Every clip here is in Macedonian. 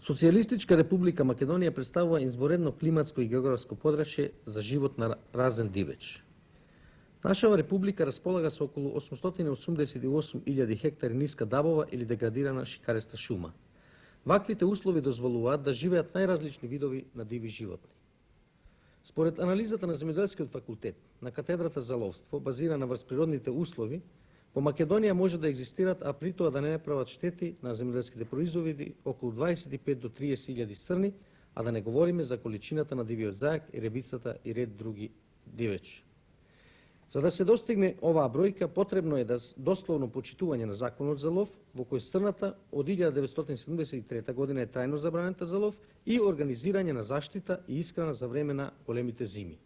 Социјалистичка република Македонија представува изворедно климатско и географско подрачје за живот на разен дивеч. Нашава република располага со околу 888.000 хектари ниска дабова или деградирана шикареста шума. Ваквите услови дозволуваат да живеат најразлични видови на диви животни. Според анализата на Земјоделскиот факултет на катедрата за ловство, базирана врз природните услови, по Македонија може да екзистират, а при тоа да не прават штети на земјоделските производи околу 25 до 30.000 црни, а да не говориме за количината на дивиот зајак и ребицата и ред други дивечи. За да се достигне оваа бројка, потребно е да дословно почитување на законот за лов, во кој црната од 1973 година е трајно забранета за лов и организирање на заштита и исхрана за време на големите зими.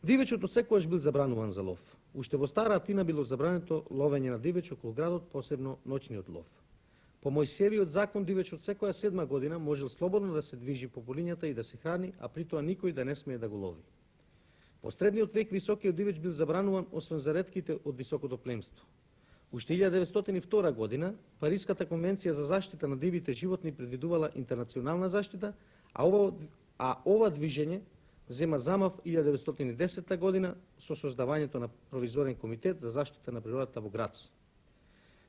Дивечот од секогаш бил забрануван за лов. Уште во Стара Атина било забрането ловење на дивеч околу градот, посебно ноќниот лов. По Мојсеевиот закон дивечот секоја 7 година можел слободно да се движи по полињата и да се храни, а при тоа никој да не смее да го лови. Во средниот век високиот дивеч бил забрануван освен за ретките од високото племство. Уште 1902 година Париската конвенција за заштита на дивите животни предвидувала интернационална заштита, а ова движење зема замав 1910 година со создавањето на провизорен комитет за заштита на природата во Грац.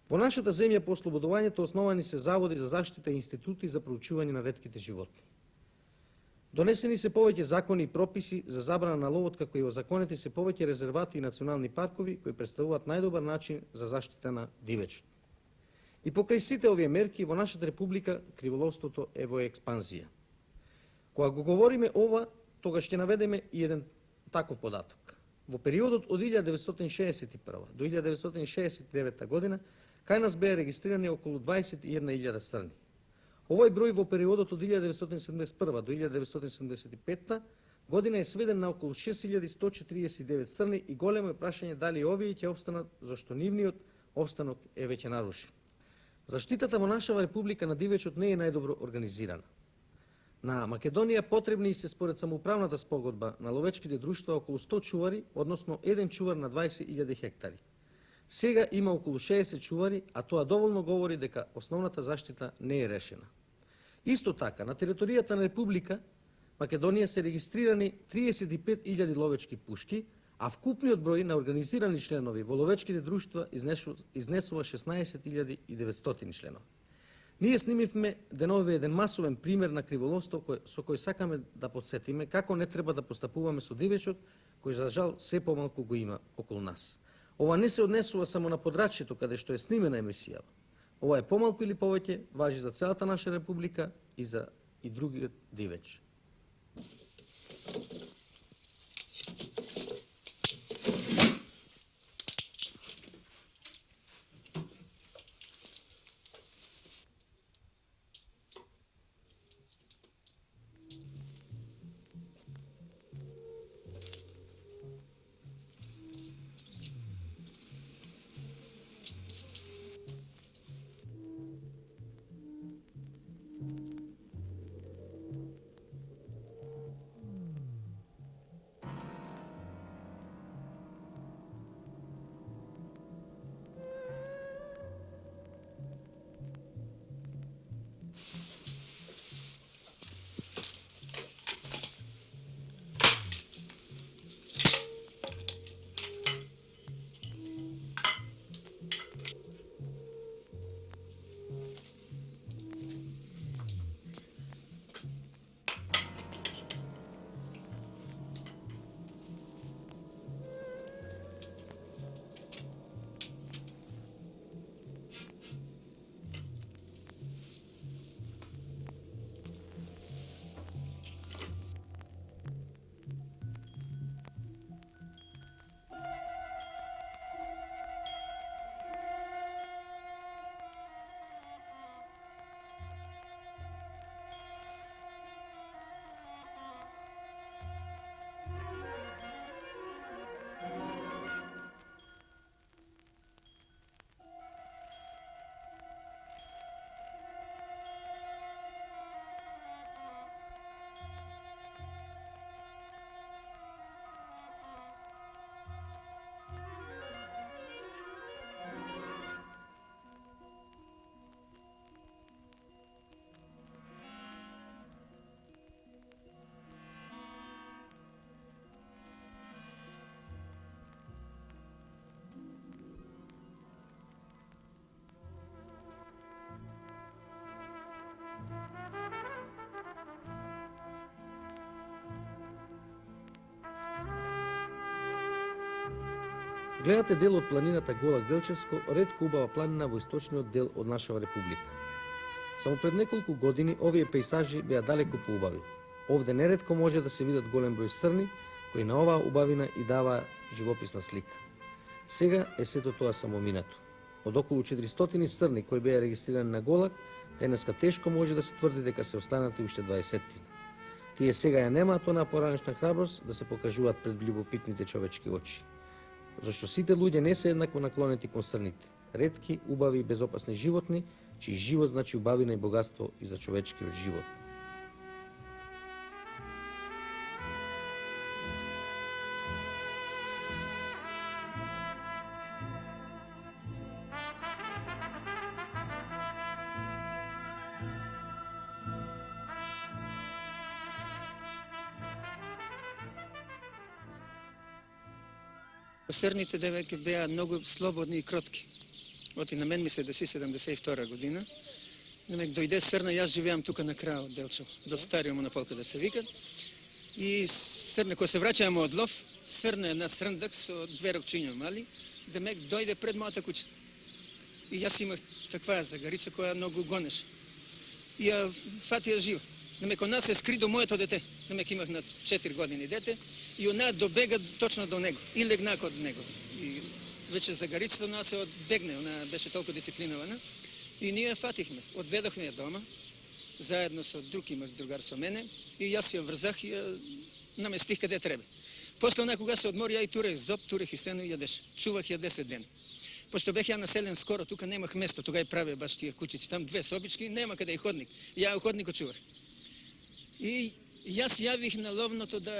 Во нашата земја по ослободувањето основани се заводи за заштита и институти за проучување на ретките животни. Донесени се повеќе закони и прописи за забрана на ловот, како и озаконети се повеќе резервати и национални паркови кои представуваат најдобар начин за заштита на дивечот. И покрај сите овие мерки во нашата република криволовството е во експанзија. Кога го говориме ова, тогаш ќе наведеме и еден таков податок. Во периодот од 1961 до 1969 година кај нас беа регистрирани околу 21.000 црни. Овој број во периодот од 1971 до 1975 година е сведен на околу 6.149 црни и големо е прашање дали овие ќе опстанат, зашто нивниот опстанок е веќе нарушен. Заштитата во нашава република на дивечот не е најдобро организирана. На Македонија потребни се според самоуправната спогодба на ловечките друштва околу 100 чувари, односно еден чувар на 20.000 хектари. Сега има околу 60 чувари, а тоа доволно говори дека основната заштита не е решена. Исто така, на територијата на Република Македонија се регистрирани 35.000 ловечки пушки, а вкупниот број на организирани членови во ловечките друштва изнесува 16.900 членови. Ние снимивме деновиве еден масовен пример на криволовство со кој сакаме да подсетиме како не треба да постапуваме со дивечот, кој за жал се помалку го има околу нас. Ова не се однесува само на подрачјето каде што е снимена емисијава. Ова е помалку или повеќе важи за целата наша република и за другиот дивеч. Гледате дел од планината Голак Делчевско, ретко убава планина во источниот дел од нашава република. Само пред неколку години овие пејзажи беа далеку поубави. Овде неретко може да се видат голем број срни, кои на оваа убавина и даваа живописна слика. Сега е сето тоа само минато. Од околу 400 срни кои беа регистрирани на Голак, денеска тешко може да се тврди дека се останати уште 20. Тие сега ја немаат онаа поранешна храброст да се покажуваат пред љубопитните човечки очи. Зашто сите луѓе не се еднакво наклонети кон срните. Ретки, убави и безопасни животни, чиј живот значи убавина и богатство и за човечкиот живот. Срните девојки беа многу слободни и кротки. Оти на мен ми се деси 72 година. Немек дојде срна, јас живеам тука на крај од Делчево, до стариот монополка да се вика. И срна, кој се враќаме од лов, срна една срндак со две рокчиња мали, демек дојде пред мојата куќа. И јас имах таква загарица која многу гонеше. И ја фатија жива. Демек од нас се скри до моето дете. Демек имах на 4 години дете и она добега точно до него и легна код него. И веќе загарицата нас се одбегне, она беше толку дисциплинована. И ние ја фатихме, одведохме ја дома, заедно со друг имах другар со мене и јас ја врзах и ја наместих каде треба. После она кога се одмори, ја и турех зоб, турех и сено и јадеш. Чувах ја 10 дена. Пошто бех ја населен скоро, тука немах место, тога ја праве баш тие куќици, там две собички, нема каде и ходник. Ја у ходникот чувах. И јас јавих на ловното да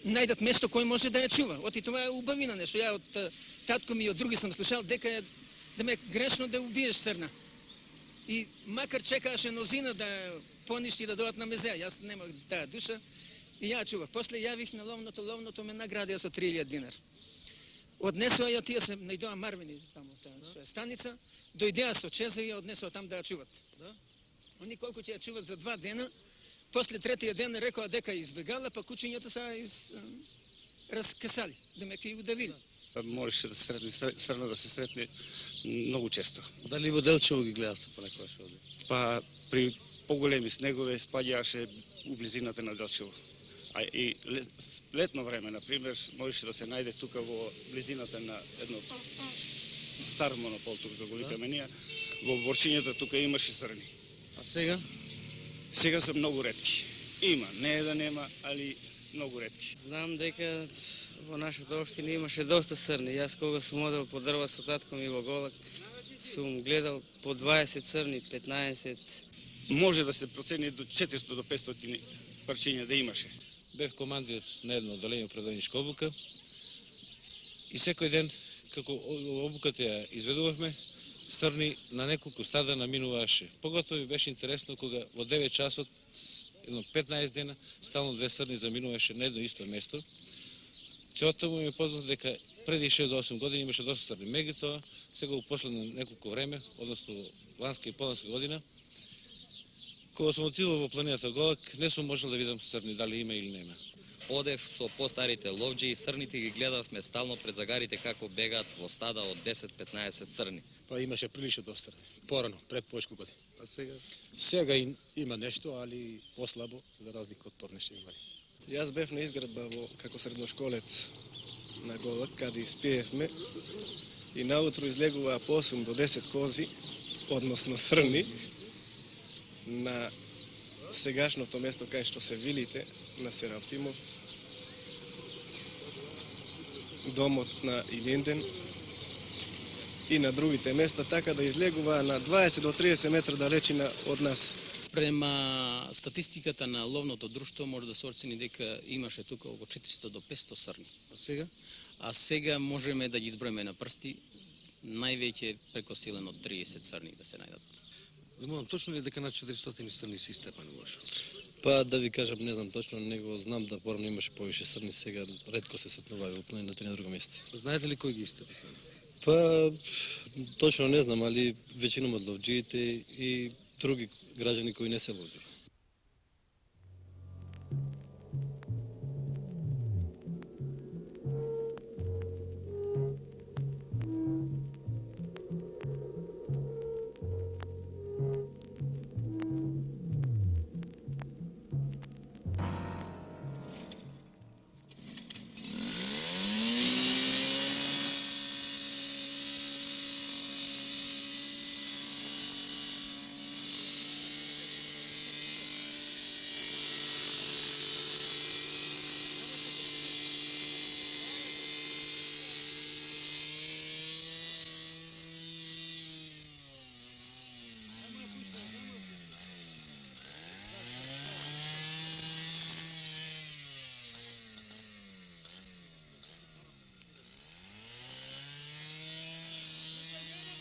најдат место кој може да ја чува. Оти тоа е убавина нешто. Ја од татко ми и од други сам слушал дека е демек грешно да убиеш срна. И макар чекааше нозина да поништи да дојдат на мезе, јас немах таа душа и ја чувах. После јавих на ловното ме наградија со 3000 динар. Однесоа ја тие се најдоа марвени таму таа што е станица, дојдеа со чеза и ја однесоа там да ја чуват. Да? Они колку ќе ја чуват за 2 дена, после третиот ден рекоа дека избегала, па кучињата се раскасали, демек и удавили. Можеше да срна да се сретне многу често. Дали во Делчево ги гледате понекогаш овде? Па при поголеми снегове спаѓаше у близината на Делчево. А и летно време, например, можеше да се најде тука во близината на едно стар монопол, тука го викаме ние, во борчињата тука имаше срни. А сега? Сега се многу ретки. Има, не е да нема, али многу ретки. Знам дека во нашата општина имаше доста срни. Јас кога сум одел по дрва со татко ми во Голак, сум гледал по 20 срни, 15. Може да се процени до 400 до 500 парчиња да имаше. Бев командир на едно одделение предвојничка обука и секој ден, како обуката ја изведувавме, срни на неколку стада наминуваше. Поготово ми беше интересно кога во 9 часот, едно 15 дена, стално 2 срни заминуваше на едно исто место. Теото му ми познато дека преди 6 до 8 години имаше доста срни. Меѓутоа, сега во последно неколку време, односно ланска и поланска година, кога сум отидол во планината Голак, не сум можел да видам срни, дали има или нема. Одев со постарите ловџи и срните ги гледавме стално пред загарите како бегаат во стада од 10-15 срни. Па имаше прилично доста порано, пред повеќе години. А сега? Сега има нешто, али послабо, за разлика од порнешни години. Јас бев на изградба како средношколец на Голак, каде испиевме и наутро излегуваа по 8 до 10 кози, односно срни, на сегашното место кај што се вилите на Серафимов, домот на Илинден и на другите места, така да излегуваа на 20 до 30 метра далечина од нас. Према статистиката на ловното друштво може да се оцени дека имаше тука околу 400 до 500 срни. А сега? А сега можеме да ги изброиме на прсти, највеќе преко силен од 30 срни да се најдат. Думам, точно ли дека на 400 срни се истепани може? Па да ви кажам, не знам точно, него знам да порано имаше повише срни, сега ретко се сретнувају во планината и на друго место. Знаете ли кој ги истепиха? Па точно не знам, али веćinom од ловџиите и други граѓани кои не се ловџи.